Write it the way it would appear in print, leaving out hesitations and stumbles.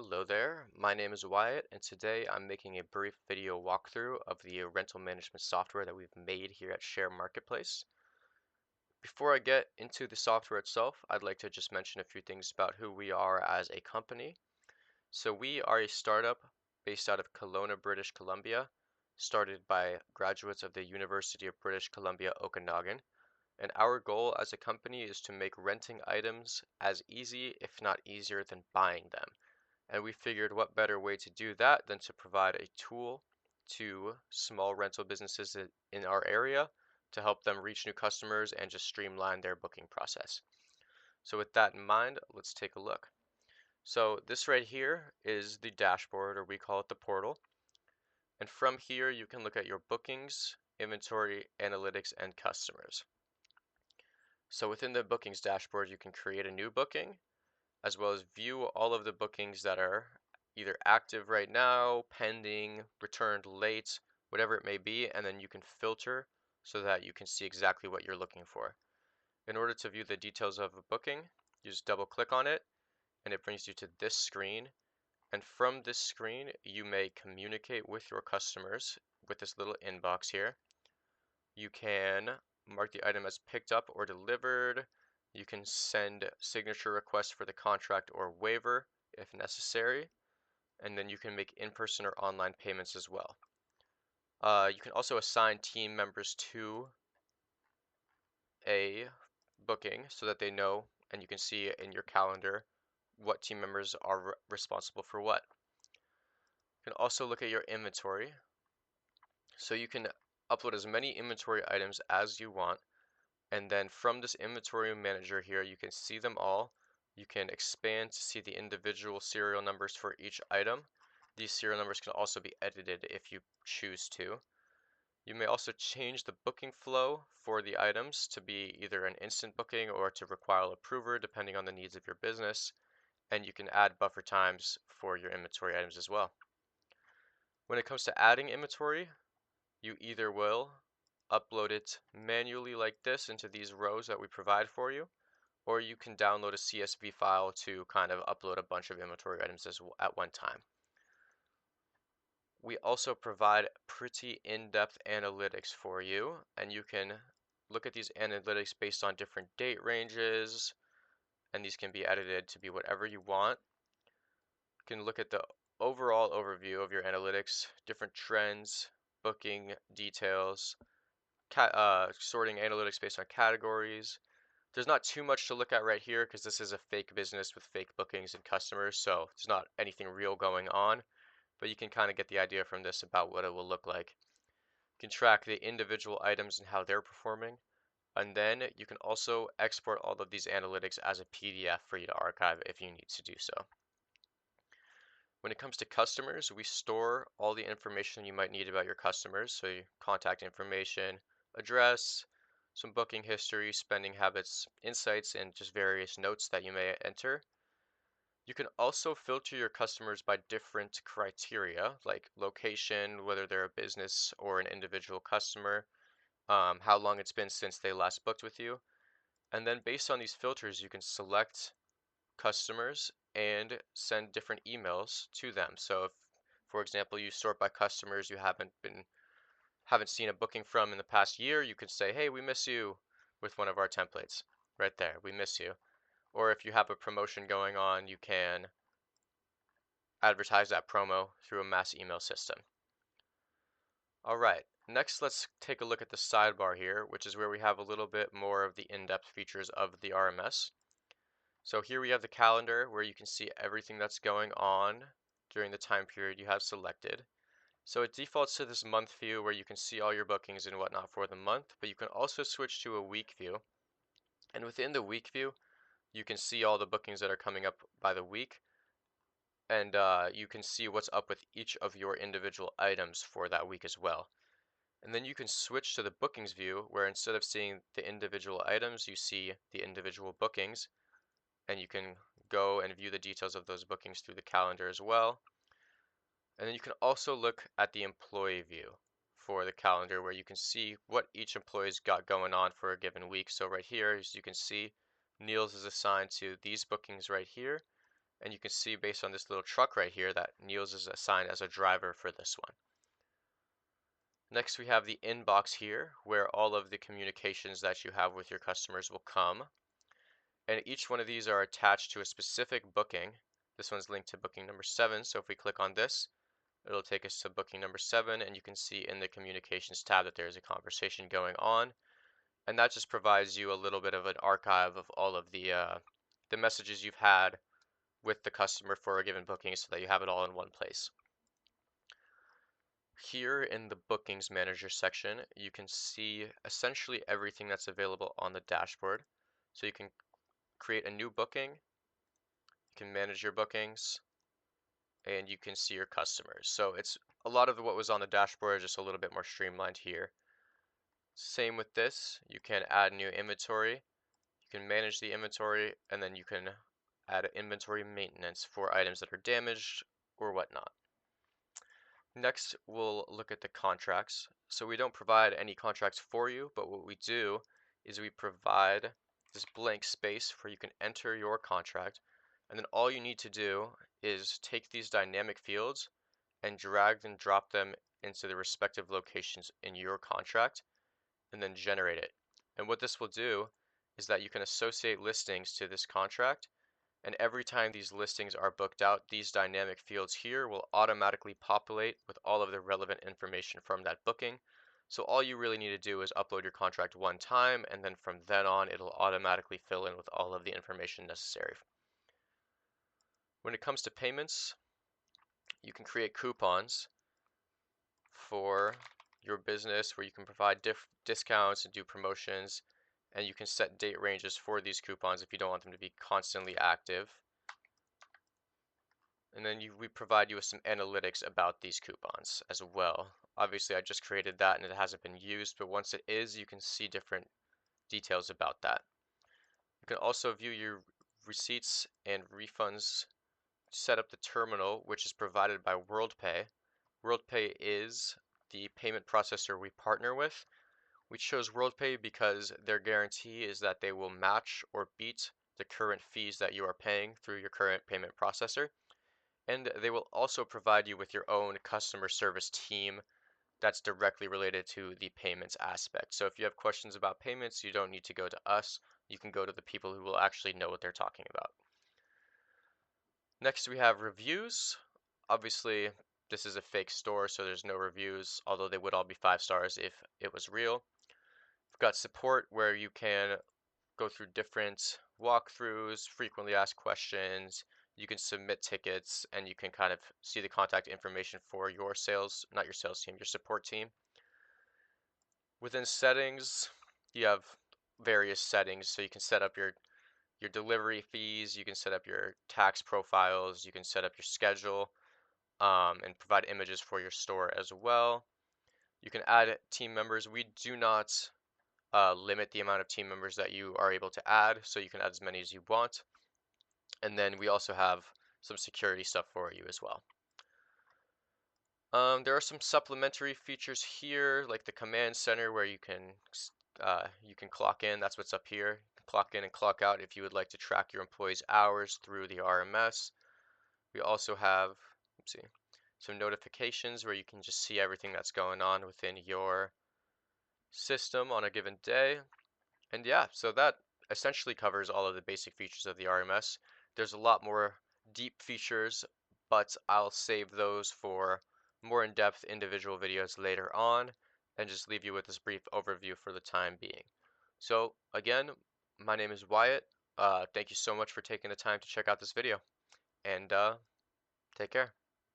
Hello there, my name is Wyatt, and today I'm making a brief video walkthrough of the rental management software that we've made here at Share Marketplace. Before I get into the software itself, I'd like to just mention a few things about who we are as a company. So we are a startup based out of Kelowna, British Columbia, started by graduates of the University of British Columbia, Okanagan. And our goal as a company is to make renting items as easy, if not easier, than buying them. And we figured what better way to do that than to provide a tool to small rental businesses in our area to help them reach new customers and just streamline their booking process. So with that in mind, let's take a look. So this right here is the dashboard, or we call it the portal. And from here, you can look at your bookings, inventory, analytics, and customers. So within the bookings dashboard, you can create a new booking, as well as view all of the bookings that are either active right now, pending, returned late, whatever it may be, and then you can filter so that you can see exactly what you're looking for. In order to view the details of a booking, you just double click on it and it brings you to this screen. And from this screen, you may communicate with your customers with this little inbox here. You can mark the item as picked up or delivered. You can send signature requests for the contract or waiver if necessary. And then you can make in-person or online payments as well. You can also assign team members to a booking so that they know and you can see in your calendar what team members are responsible for what. You can also look at your inventory. So you can upload as many inventory items as you want. And then from this inventory manager here, you can see them all. You can expand to see the individual serial numbers for each item. These serial numbers can also be edited if you choose to. You may also change the booking flow for the items to be either an instant booking or to require an approver depending on the needs of your business. And you can add buffer times for your inventory items as well. When it comes to adding inventory, you either will upload it manually like this into these rows that we provide for you, or you can download a CSV file to kind of upload a bunch of inventory items at one time. We also provide pretty in-depth analytics for you, and you can look at these analytics based on different date ranges, and these can be edited to be whatever you want. You can look at the overall overview of your analytics, different trends, booking details, sorting analytics based on categories. There's not too much to look at right here because this is a fake business with fake bookings and customers, so there's not anything real going on, but you can kind of get the idea from this about what it will look like. You can track the individual items and how they're performing, and then you can also export all of these analytics as a PDF for you to archive if you need to do so. When it comes to customers, we store all the information you might need about your customers, so your contact information, address, some booking history, spending habits, insights, and just various notes that you may enter. You can also filter your customers by different criteria, like location, whether they're a business or an individual customer, how long it's been since they last booked with you. And then based on these filters, you can select customers and send different emails to them. So if, for example, you sort by customers you haven't seen a booking from in the past year, you could say, "Hey, we miss you," with one of our templates right there. We miss you. Or if you have a promotion going on, you can advertise that promo through a mass email system. All right, next let's take a look at the sidebar here, which is where we have a little bit more of the in-depth features of the RMS. So here we have the calendar where you can see everything that's going on during the time period you have selected. So it defaults to this month view where you can see all your bookings and whatnot for the month, but you can also switch to a week view. And within the week view, you can see all the bookings that are coming up by the week, and you can see what's up with each of your individual items for that week as well. And then you can switch to the bookings view where instead of seeing the individual items, you see the individual bookings, and you can go and view the details of those bookings through the calendar as well. And then you can also look at the employee view for the calendar where you can see what each employee's got going on for a given week. So right here, as you can see, Niels is assigned to these bookings right here, And you can see based on this little truck right here that Niels is assigned as a driver for this one. Next, we have the inbox here, where all of the communications that you have with your customers will come. And each one of these are attached to a specific booking. This one's linked to booking number 7, so if we click on this, it'll take us to booking number 7, and you can see in the communications tab that there's a conversation going on. And that just provides you a little bit of an archive of all of the messages you've had with the customer for a given booking so that you have it all in one place. Here in the bookings manager section, you can see essentially everything that's available on the dashboard. So you can create a new booking, you can manage your bookings, and you can see your customers. So it's a lot of what was on the dashboard, just a little bit more streamlined here. Same with this, you can add new inventory, you can manage the inventory, and then you can add inventory maintenance for items that are damaged or whatnot. Next, we'll look at the contracts. So we don't provide any contracts for you, but what we do is we provide this blank space where you can enter your contract, and then all you need to do is take these dynamic fields and drag and drop them into the respective locations in your contract, and then generate it. And what this will do is that you can associate listings to this contract, and every time these listings are booked out, these dynamic fields here will automatically populate with all of the relevant information from that booking. So all you really need to do is upload your contract one time, and then from then on, it'll automatically fill in with all of the information necessary. When it comes to payments, you can create coupons for your business where you can provide discounts and do promotions, and you can set date ranges for these coupons if you don't want them to be constantly active. And then we provide you with some analytics about these coupons as well. Obviously, I just created that and it hasn't been used, but once it is, you can see different details about that. You can also view your receipts and refunds, set up the terminal, which is provided by WorldPay. WorldPay is the payment processor we partner with. We chose WorldPay because their guarantee is that they will match or beat the current fees that you are paying through your current payment processor. And they will also provide you with your own customer service team that's directly related to the payments aspect. So if you have questions about payments, you don't need to go to us. You can go to the people who will actually know what they're talking about. Next, we have reviews. Obviously, this is a fake store, so there's no reviews, although they would all be 5 stars if it was real. We've got support where you can go through different walkthroughs, frequently asked questions. You can submit tickets, and you can kind of see the contact information for your sales, not your sales team, your support team. Within settings, you have various settings, so you can set up your delivery fees, you can set up your tax profiles, you can set up your schedule, and provide images for your store as well. You can add team members. We do not limit the amount of team members that you are able to add, so you can add as many as you want. And then we also have some security stuff for you as well. There are some supplementary features here, like the command center where you can clock in. That's what's up here. You can clock in and clock out if you would like to track your employees' hours through the RMS. We also have, let's see, some notifications where you can just see everything that's going on within your system on a given day. And yeah, so that essentially covers all of the basic features of the RMS. There's a lot more deep features, but I'll save those for more in-depth individual videos later on and just leave you with this brief overview for the time being. So again, my name is Wyatt. Thank you so much for taking the time to check out this video, and take care.